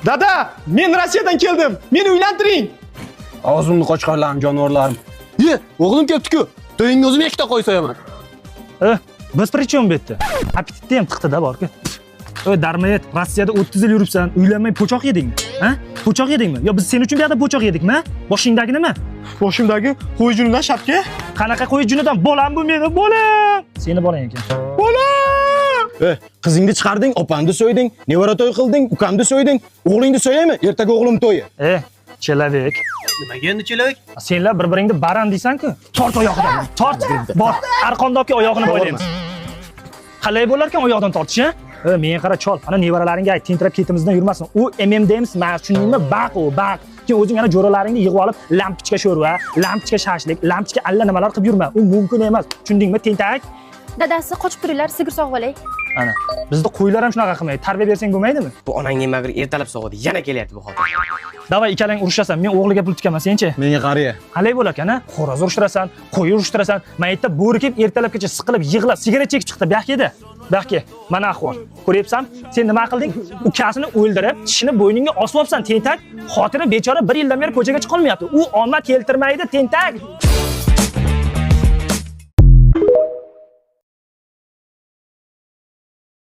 Dada, men Rossiyadan keldim. Meni uylantiring. Og'zimni qochqarlarim, jonivorlarim. Ye, o'g'lim kelibdi-ku. To'yingni o'zim ikkita qo'y so'yaman. Biz prichom bu yerda. Appetitni ham tiqdi-da borku. Darmayet, Rossiyada 30 yil yuribsan, uylanmay po'choq yedingmi? Ha? Po'choq yedingmi? Yo biz sen uchun bu yerda po'choq yedikmi? Boshingdagi nima? Boshimdagi qo'y junidan shapka. Qanaqa qo'y junidan? Bolam bu meni, bolam. Seni bolang ekan. Bolam! Qizingni chiqarding, opamni so'yding, nevara to'y qilding, ukamni so'yding. O'g'lingni so'yaymi? Ertaga o'g'lim to'yi. Chelavek. Nimaga endi chelavek? Senlar bir-biringni baran deysan-ku. Tort oyog'idan. Tort. Bor, arqondobki oyog'ini bo'ylaymiz. Qalay bo'lar ekan oyoqdan tortish, ha? Men qara chol, ana nevaralaringga ayt, tentirab ketimizdan yurmasin. U MMDMs emas, tushundingmi? Baq u, baq. Keyin o'zing ana jo'ralaringni yig'ib olib, lampochka sho'rva, lampochka shashlik, lampochka alla nimalar qilib yurma. U mumkin emas. Tushundingmi, tentak? Dadasi qochib turinglar, sigir sog'ib olay. Ana, bizda qo'ylar ham shunaqa qilmaydi. Tarbiya bersang bo'lmaydimi? Bu onang nima bir ertalab sog'di, yana kelyapti bu holda. Davay ikkalang urushasan, men o'g'liga pul tikaman, sen-chi? Menga qariya. Qalay bo'lar-ekan, xo'roz urishtirasan, qo'y urishtirasan. Men aytda bo'ri kelib ertalabgacha siqilib, yig'lab, sigaret chekib chiqdi, baxkeda. Baxki, mana ahvol. Ko'ryapsan? Sen nima qilding? Ukasini o'ldirib, tishini bo'yningga osib olibsan, tentak. Xotini bechora 1 yildan beri ko'chaga chiqolmayapti. U omad keltirmaydi, tentak.